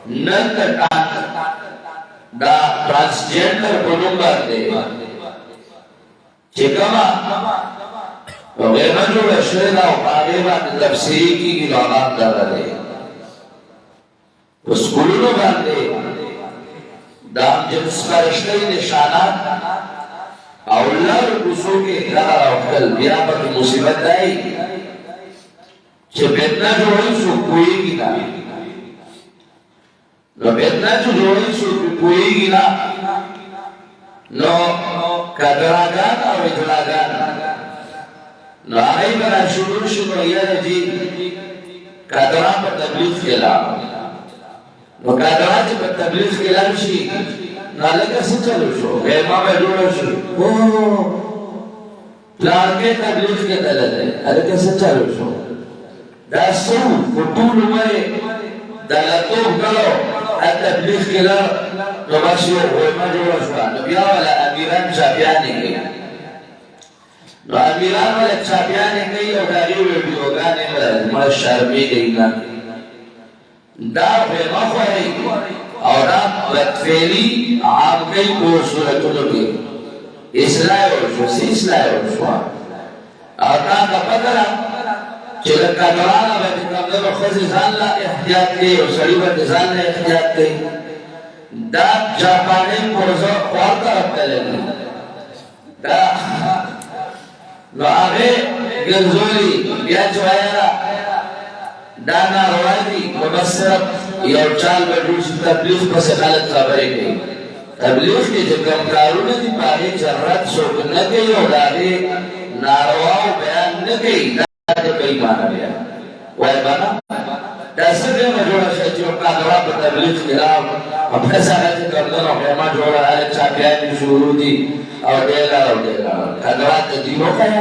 نن دا ट्रांसजेंडर बोलूं बांधे चिकमा वगैरह जो रश्मेदा उपाधि बांधे तफसीरी की गिलानात दाले तो स्कूलों बांधे दाम जिन्स का रिश्ते निशानात अवलर गुस्सों के इकरार अवकल बिया पर मुसीबत आई चेतना जो है सो कोई गिना no betna tu join su puigina no kadaragan aw idlagan no ai bara shuru ya ji kadara par tabligh kela no kadara ji par tabligh kela shi nalaga se chalu sho ma me jodo shu oh plan ke tabligh ke dalal hai are kaise chalu sho dasu futul mai dalato galo التبلیغ کلا نماشی و مجرور شدن بیا ولا امیران چاپیانی گئی نو امیران ولا چاپیانی گئی و داری ویڈیوگانی ما شرمی گئی نا دا فیما خواهی اور آپ بدفیلی عام گئی کو صورتونو کی اصلاح ورشو سی اصلاح ورشو اور تا پتر چلک کادرانا بیتی کمدر خوزی زان لا احتیاط کی و سریبت زان لا احتیاط کی دا جاپانی پرزا خوار طرف کلنی دا نو آگے گنزولی بیا چوائیرا دا ناروانی و بس صرف یو چال بیٹوش تبلیغ پس خالت خبری گئی تبلیغ کی جو کمکارون دی پاگی جرات سوک نگئی و داگی نارواو بیان نگئی ده بېمانه بیا وای باندې دا څنګه جوړه شي چې په کاغذ په تبلیغ خلاف او په ځای کې کړنو ما جوړه هغه چا بیا دي شروع دي او دلا کاغذ دې وکړه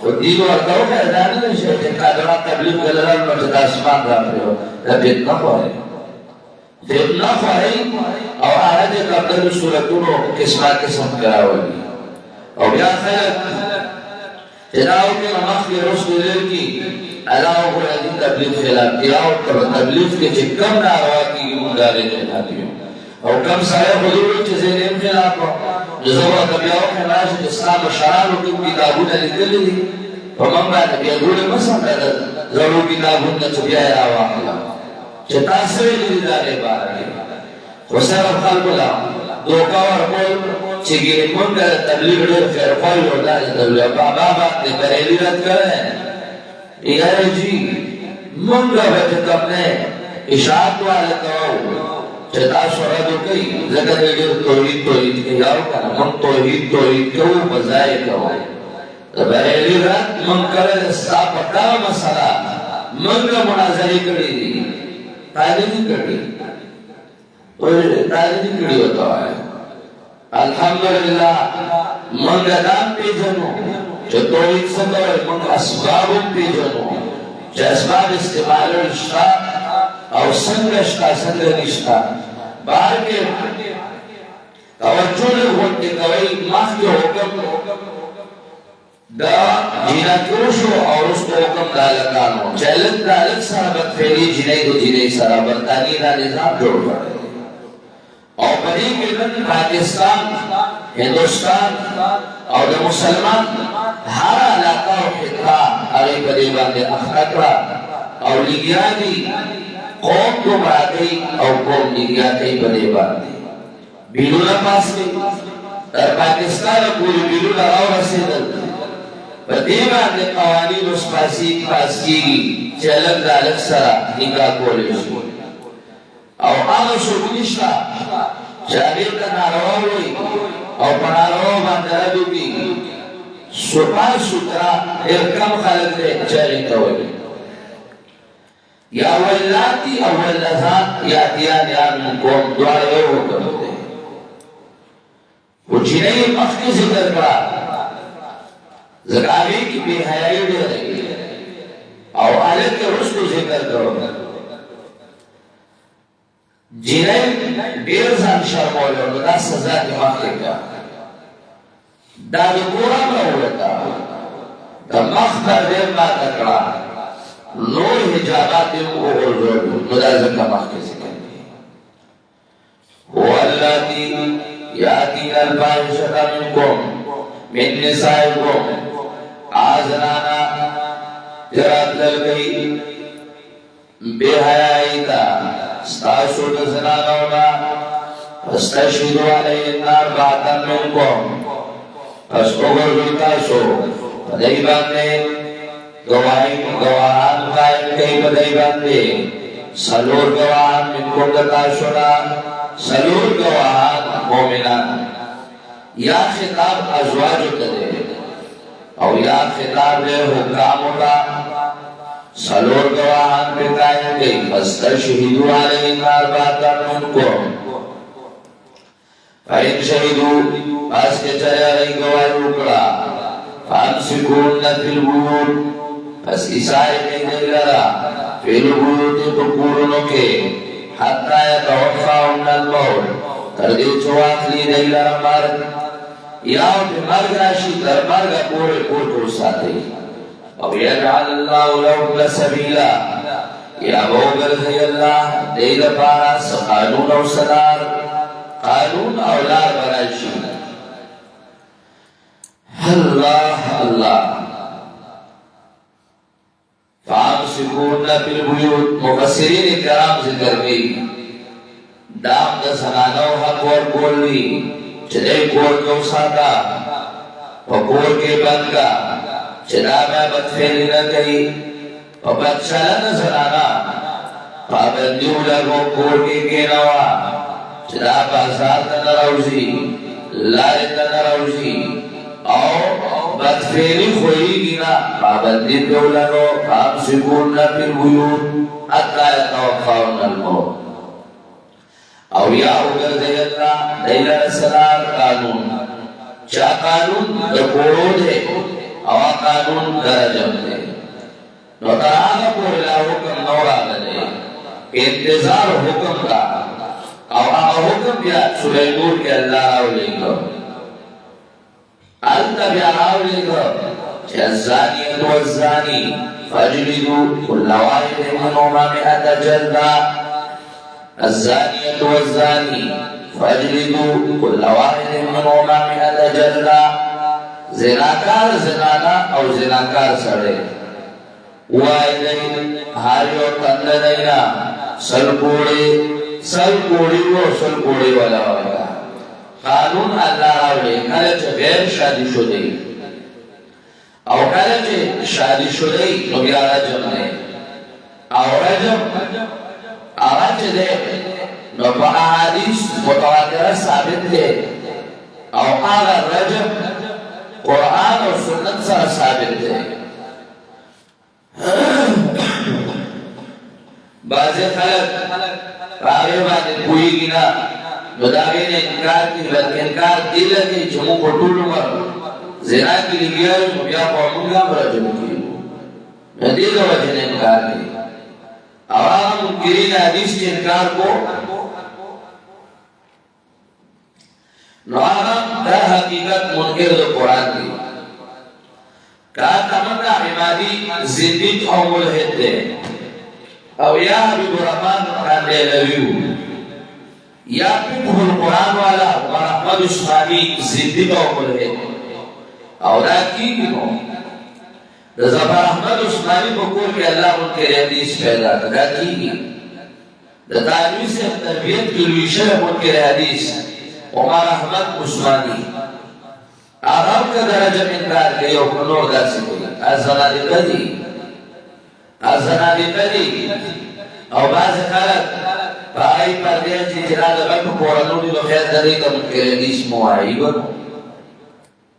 او دې ورته وکړه دا نه شي چې کاغذ تبلیغ کولای نو چې تاسو باندې راځو دا دې نه وایي دې نه وایي او هغه دې کړنو صورتونو قسمه قسم کراوي او بیا خلک تلاو کے نماز کے رسول کی علاوہ کو عزیز تبلیغ خلاف تلاو کر تبلیغ کے چھے کم ناروا کی مدارے خلافی اور کم سائے حضور چیزیں نیم خلاف جزوہ کبیاو خلاف اسلام شران کی کتابون لکلی دی ومن بعد بیادول مسا ضرور کتابون چبیائی راوا خلاف چھے تاثر لی دارے بارے خسر خلق اللہ دوکا ورکول چگی منگا تبلیغ دیر خیرخوائی وردار تبلیغ بابا باقی بریلی رد کرے یہ جی منگا بیٹھت اپنے اشاعت والے کہو چتا شردو کئی زکر اگر توحید کئی آو کنا من توحید کہو بزائے کہو بریلی رد من کرے استا پکا مسئلہ منگا مناظری کری دی تعلیمی کری تعلیمی کری ہوتا ہے الحمدللہ من گدام پی جنو چه توحید سکر من اسباب پی جنو چه اسباب استعمال رشتا او سنگ رشتا سنگ رشتا بار کے توجہ لگوٹی کوئی ماہ کے حکم دا جینا کروشو اور اس کو حکم دالکانو چیلن دالک ساربت فیلی جنائی دو جنائی ساربت تانی دا نظام جوڑ پڑے اور بڑی کلن پاکستان ہندوستان اور مسلمان ہر علاقہ و خطہ علی قدیبان دے اخرقرہ اور لگیانی قوم کو براتی اور قوم لگیاتی قدیبان دے بیلونا پاس گئی در پاکستان پوری بیلونا اور رسیدل قدیبان دے قوانین اس پاسی پاس کی چلن دالک سرا نکاح کولیش او آغا شکنشتا شاگیر کا ناروا ہوئی او پناروا باندرادو کی سپا سترا ارکم خلق دے چاہی کوئی یا واللاتی او واللذات یا دیان یا من قوم دعائے ہو کرتے وہ جنہی مخی ذکر کرا زکاوی کی بے حیائی دے رہی او آلت کے رسل ذکر کرو جنہیں دیر زن شرمولے اور دا سزا کی مخی کا دا دکورا میں ہوتا دا مخبر دیر ما تکڑا نور حجابات کو غرزو مدازم کا مخی سکن دی यातीन अल-फाहिशता मिन निसाइकुम आज़नाना जरात ललगई बेहयाई ता स्ताशु दज़नानोना फस्तशहिदु अलैहिन्ना अर्बअतन मिनकुम पस उगरताशो पदई बांधे गवाहान कायम कई पदई बांधे सलूर गवाहान मिनकुम दताशोना सलूर गवाहान मोमिनान या खिताब अज़वाज कदे और या खिताब ले हुक्काम का सलूर गवाहान पे कायम कई फस्तशहिदु अलैहिन्ना अर्बअतन मिनकुम फ़इन शहिदू पास के चले रही गवाही उकड़ा फामसिकून फिल बुयूत बस ईसाई नहीं लगा फिल बुयूत तो पूर्णों के हत्ता यतवफ़ाउन मौत तरदे चवाखली नहीं लगा मर्द या उठे मर्ग राशि तर मर्ग पूरे कोटो साथे अब यजअल्लाहु लहुम सबीला या बोगर है अल्लाह देल पारा कानून और सदार कानून औलाद बनाइशी अल्लाह अल्लाह फामसिकून फिल बुयूत मुफस्सिरीन किराम जिक्र गई दाम द सनानो हक और बोली चले कोर को सादा पकोर के बंगा चला में बदफेली न गई और बदशला न सनाना पाबंदियों लगो कोर के नवा चला बाजार तनराउजी लारे तनराउजी और बदफेली खोई गिना पाबंदी पे लगो फामसिकून फिल बुयूत हत्ता यतवफ़ाउन मौत और या उगर देयल्ला दैला सलार कानून चा कानून दकोड़ो दे अवा कानून दरजम दे नौतरागा पोला हुक्म नौरा दे इंतजार हुक्म का अवा हुक्म या सुलैमून के अल्लाह आवलेगो अंत या आवलेगो जज़ानियत वज़ानी फजलिदू कुल्ल वाहिदिन मिनहुमा मिअता जल्दा الزانية والزاني فاجلدوا كل واحد منهما مئة جلدة زناکار زنانا او زناکار سڑے وائدین ہاریو تندنینا سل کوڑی والا ہوگا قانون اللہ راولے کلچ غیر شادی شدی او کلچ شادی شدی نبی رجم نے او رجم आवाज दे नबा हदीस मुतवातिर साबित है और आगा रजब कुरान और सुन्नत से साबित है बाज़े खलक रावे बादे कोई गिना नदागे ने इनकार की बल्कि इनकार दिल के जमू कोटुल मर ज़िना की लिया मुबिया पौमुगा रजब की नदी का वजह इनकार की आवाम मुनकिरीन हदीस के इनकार को नवागम दर हकीकत मुनकिर दो कुरान की का तमन्ना इमादी जिंदगी और मुल्हिद दे और या हबीबुर रहमान कांदे लवियू या फिर कुरान वाला उमर अहमद उस्मानी जिंदगी और मुल्हिद और की नो ज़फर अहमद उस्मानी बकोर के अल्लाह उनके हदीस पैदा करा की दातावी से तरबियत की विषय उनके हदीस उमर अहमद उस्मानी आराम का दर्जा में इनकार किया और नूर दासी को अज़नादिकदी और बाज़ खालक भाई परदेश की जिराद बक कोरनूरी लो खैर दरी का उनके हदीस मुआइबन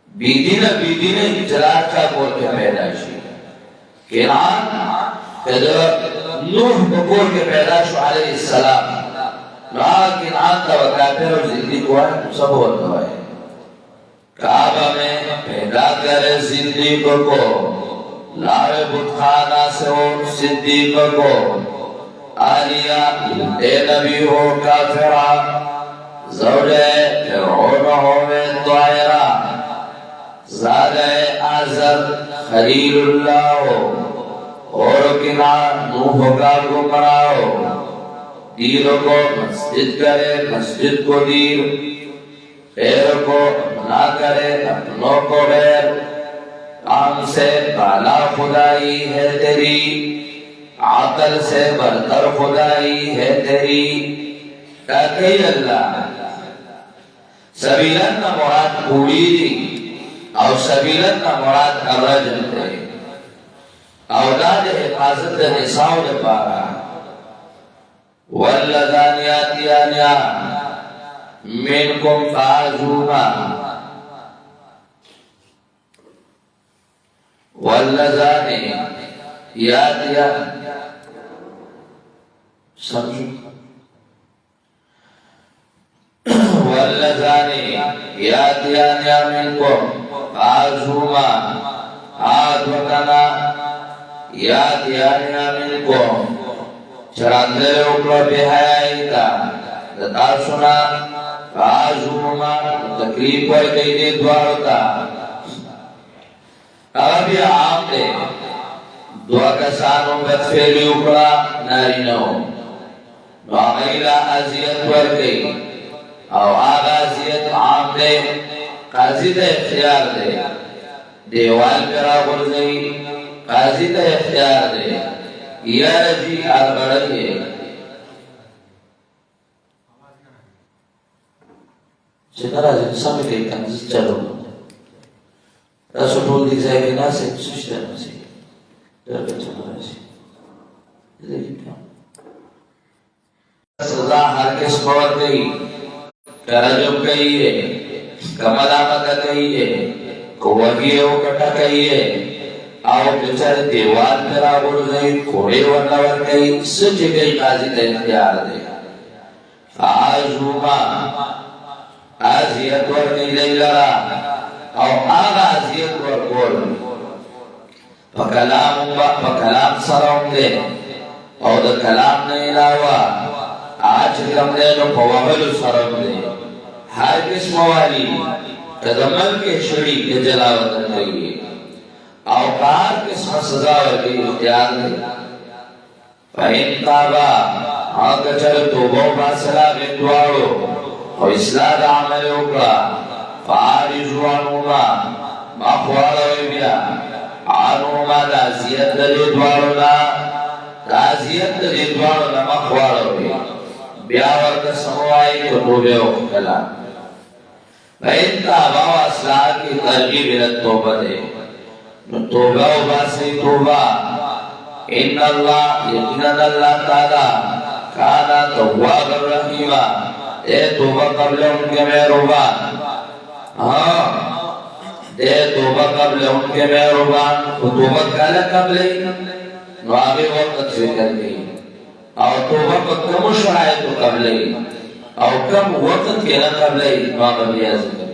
बीदीने जलाल का बोल के पैदाशी केनान नूह बकोर के पैदाश अलैहिस्सलाम केनान का वकाफिर और जिंदगी को सब होता है काबा में पैदा करे जिंदगी को लावे बुतखाना से हो सिद्दीक को आलिया ए नबी हो काफिरा ज़ौजे फिरौन हो वे तायरा ज़ादे आज़र खलीलुल्लाह और किनार नूह का गुमराह दीरों को मस्जिद करे मस्जिद को दीर पैर को ना करे अपनों को बैर, काम से बाला खुदाई है तेरी, आकल से बरतर खुदाई है तेरी। कई अल्लाह सबीलन ना मुराद पूरी दी और सबीलन ना मुराद अरजन थे औलाद हिफाजत निसाओ दे पारा वल्लदानियातियानिया मिनकुम फाजूमा वल्लदाने यातिया समझो वल्लदाने यातियानिया मिनकुम फाजूमा आद्वकना यातियानिया मिनकुम चरांदे ऊपर बेहायता दता सुना काजुमा तकलीफ पर कई दे द्वारता अब ये आपने दुआ का सानों बदफेली ऊपरा नारी न हो वाक़ईला अज़ियत पर कई और आगा अज़ियत आपने काजी ते इख्तियार दे देवाल पर आगुल गई काजी ते इख्तियार दे या रजी आगड़े sekarang sampai ke ikan jalur Rasul dizaini nasi sudah nasi terkecil nasi jadi सजा हर किस बात गई करजम कही है कमलामत कही है कोवगियो कटा कही है आओ बेचारे दीवार पर आगुल गई कोड़े वरनावर गई सच गई काजी का इख्तियार दे आजुमा आजियत वर नहीं ले लड़ा और आगा आजियत वर बोल पकलाम सराउंडे और द कलाम नहीं लावा आज कमरे नो पवाहल सराउंडे हर किस्म वाली कदमल के शरी के जलावत नहीं और कार किस्म सजावट की इख्तियार नहीं फ़इन ताबा आग चल तोबो बासला बेद्वारो और इस्लाम आमल उकरा फारिजुआनुमा मखवाला बिया आनुमा लाजियत दलिद्वारुला लाजियत दलिद्वारुला मखवाला बिया वर्ग समवाई को तोबे उकला बैठा बाबा इस्लाम की तरकीब इल्ल तोबा दे तोबा उबासी तोबा इन्नल्लाह यकीनन अल्लाह ताला काना तव्वाबर रहीमा दे तोबा कबल उनके मेहरबान हाँ दे तोबा कबल उनके मेहरबान तोबा काला कबल नवाबे वक्त से कर गई और तोबा को कम शराय तो कबल और कम वक्त के न कबल नवाबे